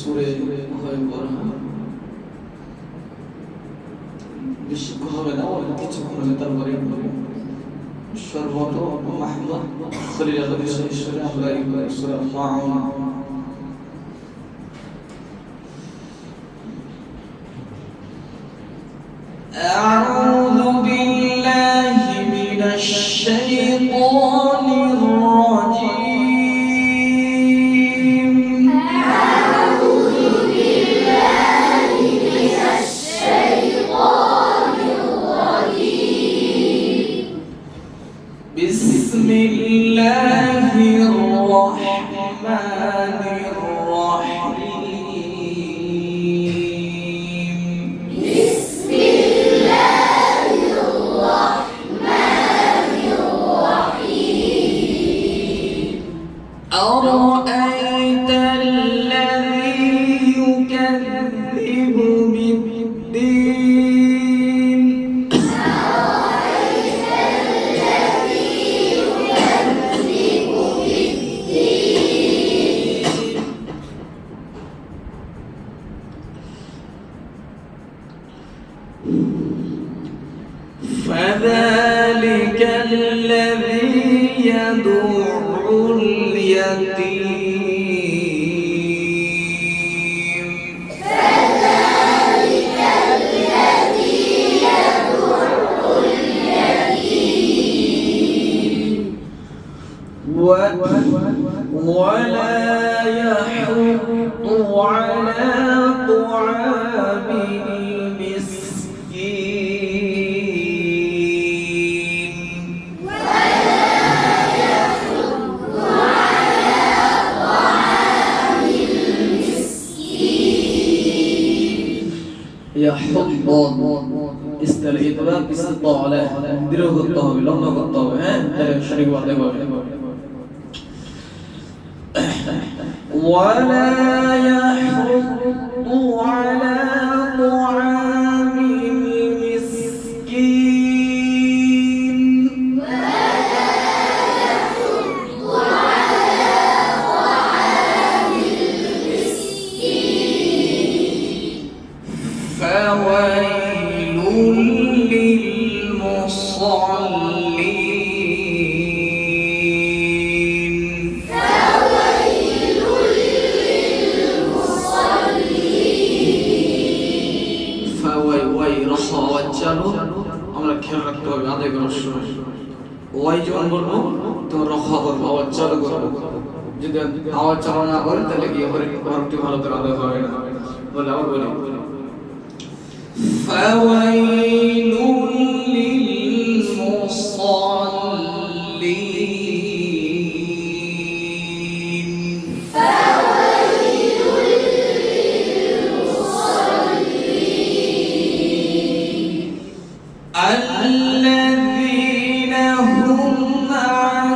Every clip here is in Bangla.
সুরে হয়ে পড়া বেশি হবে না, অল্প কিছুক্ষণ তারপরে সর্বত মাহমুদ খলিল আলাইহিস সালাম আমরা এই সূরা মাউন أعوذ بالله من الشيطان الرجيم أعوذ بالله من الشيطان الرجيم بسم الله الرحمن الرحيم بسم الله الرحمن الرحيم أرأيت الذي يكذب بالدين أرأيت الذي يكذب بالدين فذلك الذي يدع اليتيم فذلك الذي يدع اليتيم ولا يحض على طعام المسكين ولا يحض على طعام المسكين يحض استلئ استطاع দৃঢ় করতে হবে, লম্বা করতে হবে, হ্যাঁ তাহলে সঠিক বলতে হবে। ولا يحض على طعام المسكين ولا يحض على طعام المسكين فويل للمصلين فويل للمصلين فوي رخا وجلو আমরা খেয়াল রাখতে হবে আদায় করার সময় ওয়াই যখন বলবো তো রখা করবো, আওয়াজ চালু করবো। যদি আওয়াজ চালু না করে তাহলে কি হবে, হরফটি ভালো করে আদায় হবে না। বলে আবার বলি فويل للمصلين فويل للمصلين الذين هم عن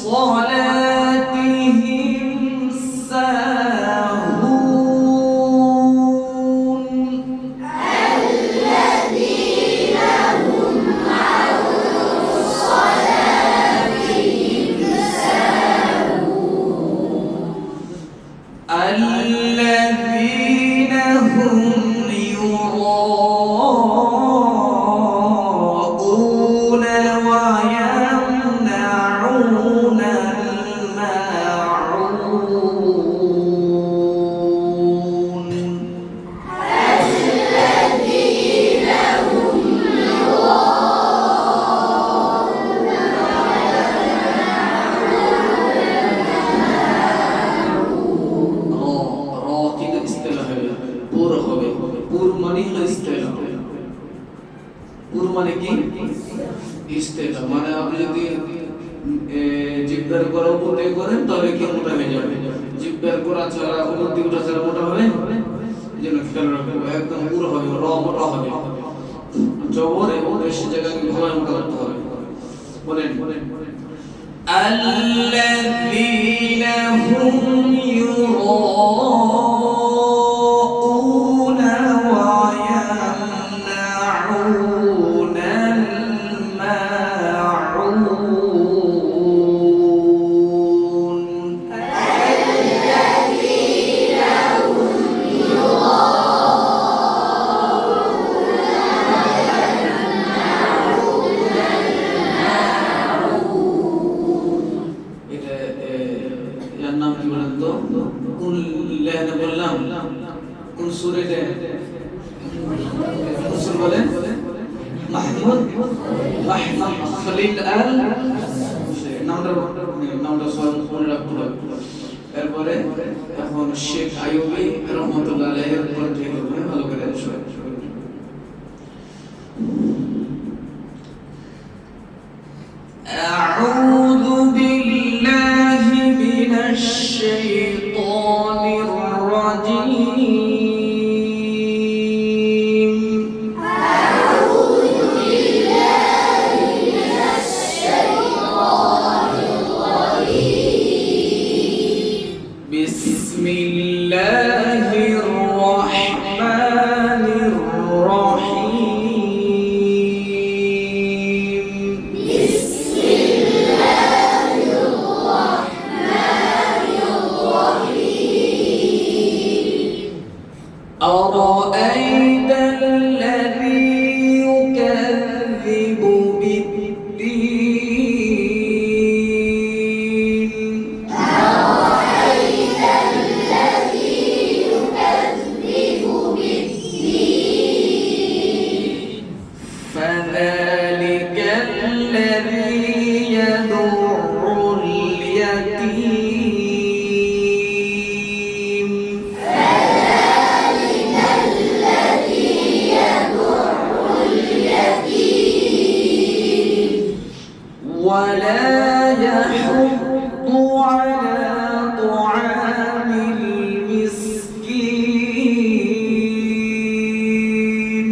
صلاتهم ساهون الذين هم عن صلاتهم ساهون الذين هم يراءون ويمنعون الماعون الذين هم يراءون راقد استلاح পুর হবে, পুর মানে হলো ইস্তেলা। পুর মানে কি ইস্তেলা, মানে আপনি যদি জিব্বার করা উপর দিয়ে করেন তাহলে কি মোটা হয়ে যাবে, জিব্বার করা ছাড়া উপর দিয়ে ওঠা ছাড়া মোটা হবে যেন খেয়াল রাখবো, একদম পুর হবে, র মোটা হবে, জবর এবং বেশি জায়গায় ঘোরা মোটা করতে হবে। বলেন الذين هم يراءون ويمنعون الماعون الذين কোন সূরা এটা? কোন সূরা বলেন? মাহমুদ খলিল আল নামটা সব মনে রাখতে হবে। এরপরে এখন শেখ আইয়ুবী রহমাতুল্লাহ আলাইহির উপর থেকে ভালো করে শুনে أعوذ بالله من الشيطان الرجيم أعوذ بالله من الشيطان الرجيم بسم الله الرحمن الرحيم أرأيت الذي يكذب بالدين أرأيت الذي يكذب بالدين فذلك الذي يدع اليتيم ولا يحض على طعام المسكين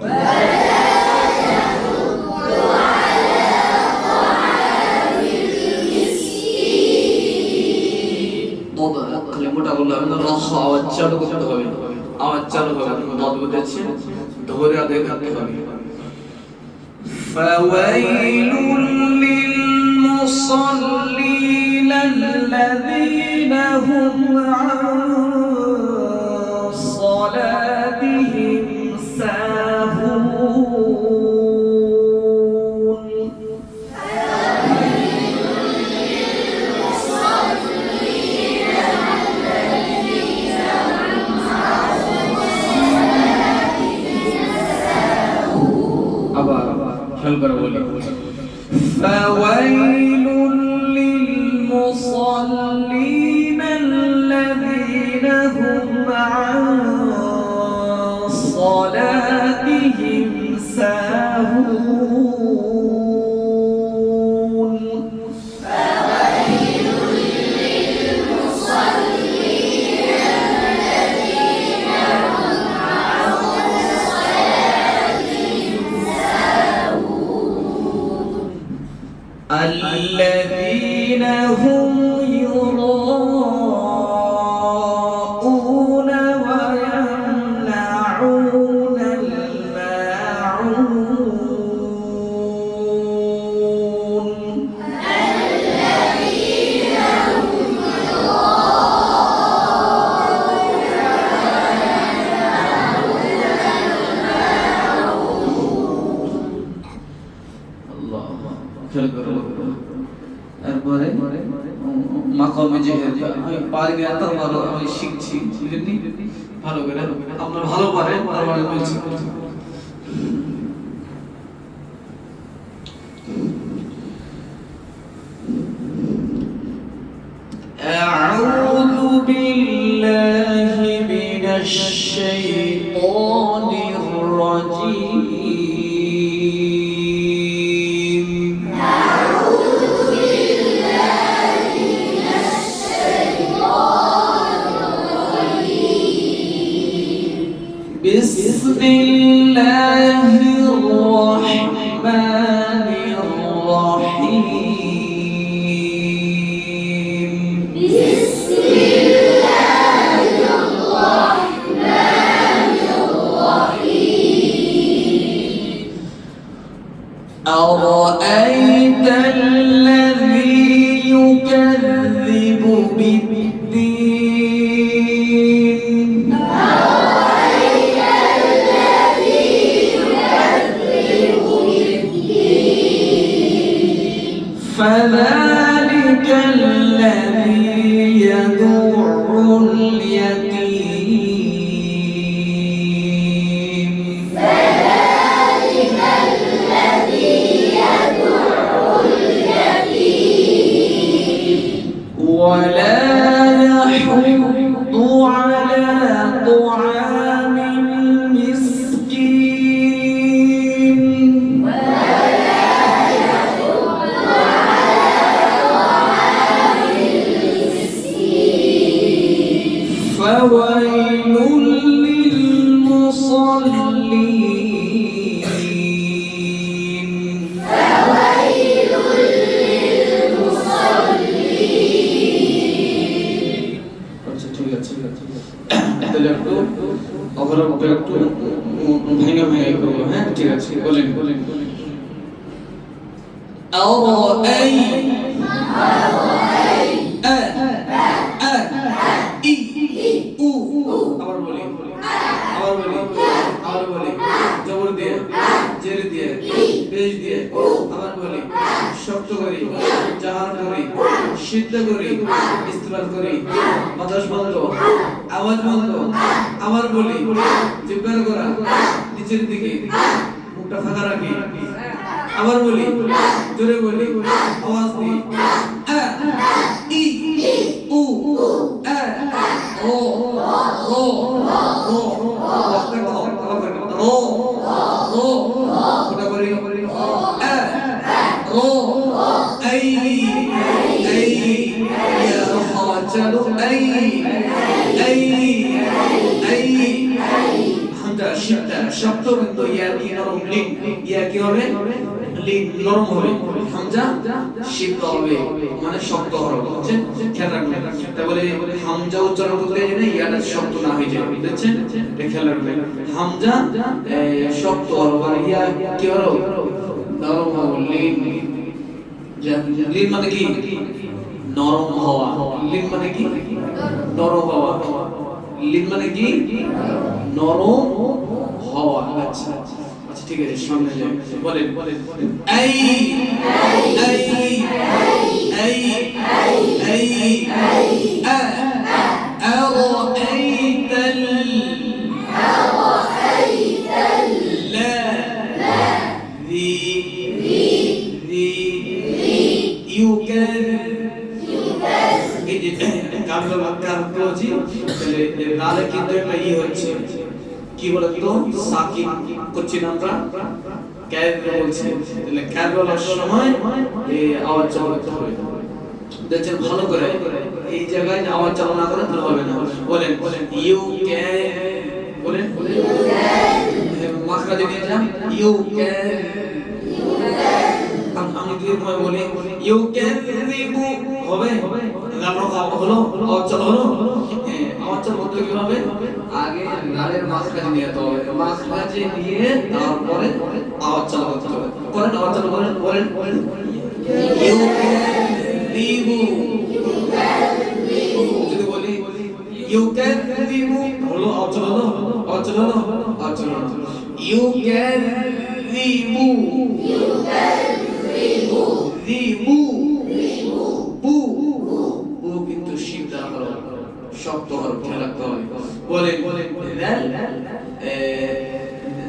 ولا يحض على طعام المسكين ضد كلمটা বললাম না রাহ আওয়াজ চালু করতে হবে আওয়াজ চালু হবে ضد বুঝেছেন ধরে দেখাতে হবে فويل للمصلين الذين هم عن صلاتهم ساهون فويل للمصلين الذين هم عن صلاتهم ساهون فويل للمصلين الذين هم عن صلاتهم ساهون الذين هم يراءون ويمنعون الماعون الذين هم يراءون এরপরে মাকামে জিহাদ আমি পারি না এত ভালো আমি শিখছি বুঝলেন ভালো করে আপনারা ভালো পারেন আমি বলছি أعوذ بالله من الشيطان الرجيم بسم الله الرحمن الرحيم بسم الله الرحمن الرحيم أرأيت الذي يكذب بالدين فذلك الذي يدع اليتيم তাহলে একটু অবরক্ত একটু ভেঙে ভেঙে করবো। হ্যাঁ ঠিক আছে, বলেন বলেন আবার বলি আবার বলি আবার বলি, জবর দিয়ে, জের দিয়ে, পেশ দিয়ে, আবার বলি, শক্ত করি, জাহার করি, সিদ্ধ করি, ইস্তেমাল করি, বাতাস বন্ধ, আওয়াজ বন্ধ, আবার বলি, জিব্বার করা, নিচের দিকে, মুখটা ফাঁকা রাখি, আবার বলি, জোরে বলি, আওয়াজ দিই, আ ই উ আ ও ও ও ও ও ওটা করি, আ ও আই আই ইয়া খাচালু আই আই আই হামজা শিদ্দা শব্দ কিন্তু ইয়া কি নরম লিন, ইয়া কি হবে লিন নরম হবে, হামজা শিদ্দা হবে মানে শক্ত হবে, বুঝছেন? খেয়াল রাখবেন, তাহলে হামজা উচ্চারণ করতে গেলে ইয়াটা শক্ত না হয়ে যায়, বুঝছেন? এটা খেয়াল রাখবেন, হামজা শক্ত হবে আর ইয়া কি হবে নরম হবে, লিন। লিন মানে কি? নরম হওয়া। লিন মানে কি? নরম হওয়া। লিন মানে কি? নরম হওয়া। আচ্ছা আচ্ছা ঠিক আছে, সামনে যাই, বলেন বলেন আই আই আই আই আ أرأيت কি বলতো সাকিন করছি না আমরা, ক্যাব বলছি, তাহলে ক্যাব বলার সময় এই আওয়াজ চালাতে হবে, দেখছেন ভালো করে, এই জায়গায় আওয়াজ চালনা না করে তাহলে হবে না। বলেন বলেন ইউ ক্যান, বলেন মাখরাজে নিয়ে যান, ইউ ক্যান, আমি দুই সময় বলি ইউ ক্যান রিবু হবে, গালর হলো, আওয়াজ চালু হলো, আওয়াজ চালু করতে কি হবে? আগে গালের মাখরাজে নিয়ে যেতে হবে, মাখরাজে নিয়ে তারপরে আওয়াজ চালু করতে হবে। করেন, আওয়াজ চালু করেন, বলেন বলেন ইউ ক্যান রিবু, যদি বলি ইউ ক্যান রিবু হলো, আওয়াজ চালু হলো, আওয়াজ চালু হলো, আওয়াজ চালু হলো, ইউ ক্যান রিবু, ইউ ক্যান রিবু, রিবু বু বু কিন্তু সিদ্ধা হলো, শক্ত হলো, খেয়াল রাখতে হবে। বলেন বলেন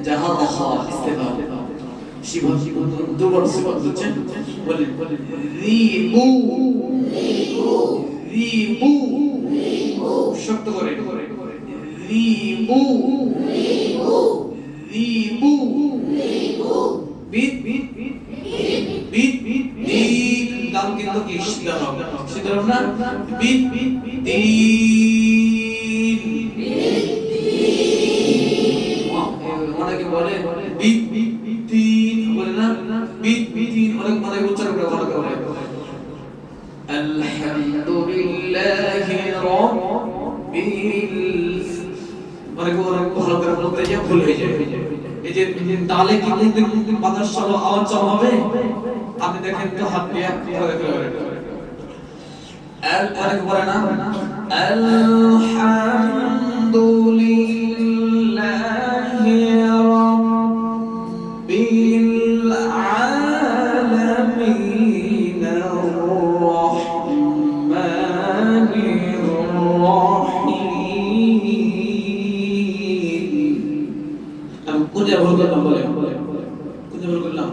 জাহার হা ইস্তেফাল শিবা দুবার সিফাত বুঝছেন? বলেন বলেন রিবু রিবু রিবু শক্ত করে রিবু রিবু রিবু রিবু বিট বিট বিট বিট বিট বিট দাম কিন্তু কি সিদ্ধা হবে, সিদ্ধা হবে না, বিট বিট দিন অনেকে বলে বিট বিট দিন বলে না, বিট বিট দিন অনেক মানে উচ্চারণ করে ভালো করে আলহামদুলিল্লাহি রাব্বিল, অনেক ভালো করে বলতে যায় ভুল হয়ে যায়। এই যে তালে কি কোনদিন বাতাস চালু আওয়াজ চালু হবে? আপনি দেখেন তো হাত দিয়ে অনেক বলে না আলহামদুলিল্লাহি রাব্বিল আলামিন আর-রাহমানির রাহিম। আমি কোন জায়গায় ভুল করলাম? বলে কোন জায়গায় ভুল করলাম?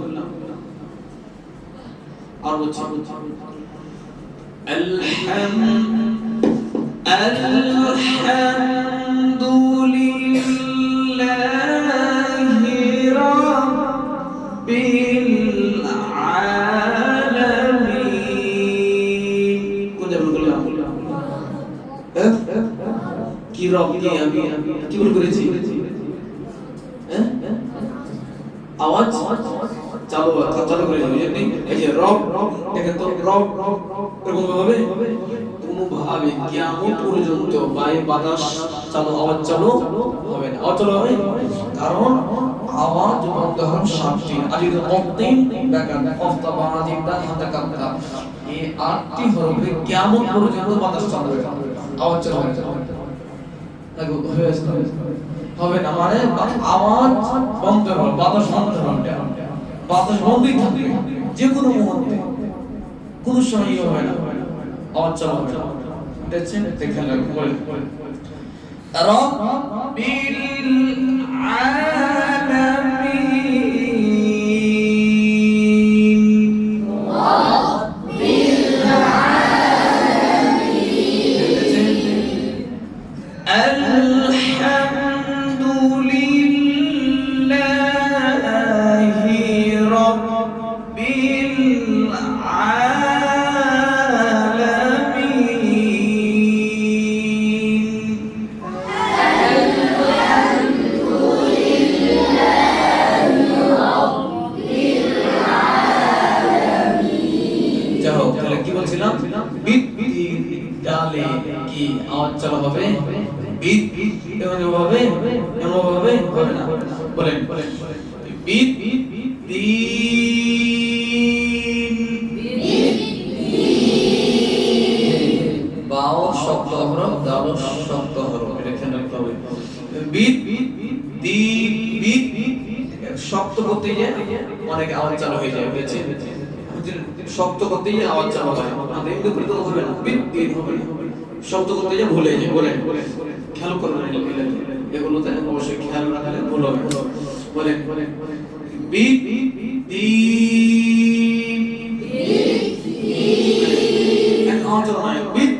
আর বলছি আলহামদুলিল্লাহি রাব্বিল আলামিন। কোন জায়গায় ভুল করলাম? কি রব কি আমি কি ভুল করেছি? আওয়াজ চালু চালু করে দিই, এই যে রব দেখেন তো, রব এরকম হবে কোনো ভাবে কিয়ামত পর্যন্ত বাতাস চালু আওয়াজ চালু হবে না। আওয়াজ চালু হবে কারণ আওয়াজ বন্ধ হওয়ার শান্তি আজিদ অন্তিম ব্যাকরণ অফতাবাদিদা হাতাকাতা এই 8টি হরফে কিয়ামত পর্যন্ত বাতাস চালু হবে, আওয়াজ চালু হবে হবে না, মানে আওয়াজ বন্ধ হবে, বাতাস বন্ধ হবে, বাতাস বন্ধই থাকবে যে কোনো মুহূর্তে, কোনো সময় হবে না, আওয়াজ চালু হবে। দেখছেন, দেখেন বলেন রব্বিল আলামিন, রব্বিল আলামিন, আলহামদুলিল্লাহি রব্বিল ডালে কি আওয়াজ চালু হবে, বিদ এমন হবে, এমন হবে, হবে না, বলেন বিদ বাও শব্দ হরফ, দাল শব্দ হরফ, এটা খেয়াল রাখতে হবে। বিদ শব্দ করতে গিয়ে অনেক আওয়াজ চালু হয়ে যায়, বুঝেছেন? শব্দ করতে গিয়ে আওয়াজ চালু হয়, আমাদের এমনি করে তো হবে না, বিদ হবে, শব্দ করতে গিয়ে ভুলে যায়, বলেন খেয়াল করবেন এগুলোতে অবশ্যই খেয়াল রাখলে ভুল হবে। বলেন বিদ এক আওয়াজ চালু হয়, বিদ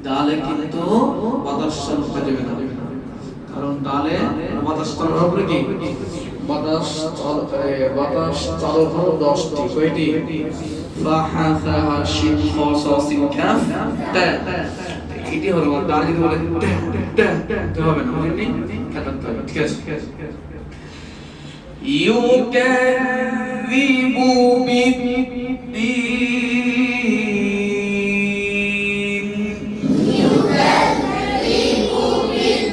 ডালে কিন্তু বাতাস চালু হতে যাবে না, কারণ ডালে বাতাস চালু হবে কি, বাতাস চালু হলো 10টি, কয়টি? ফা হা সা হা শিন খ স সিন কাফ তা, এটি হলো ডালে যদি বলে তা হবে না, বুঝলেন? কাটাতে হবে, ঠিক আছে? ইউকাযিবু বিদ্দীন, ইউকাযিবু বিদ্দীন,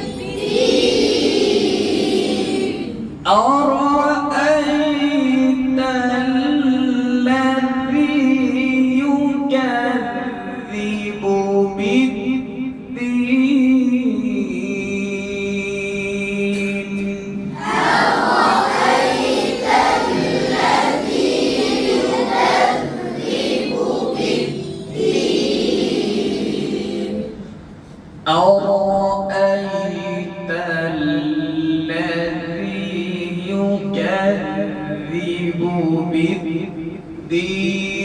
আরাআইতাল্লাযী ইউকাযিবু বিদ্দীন, أرأيت الذي يكذب بالدين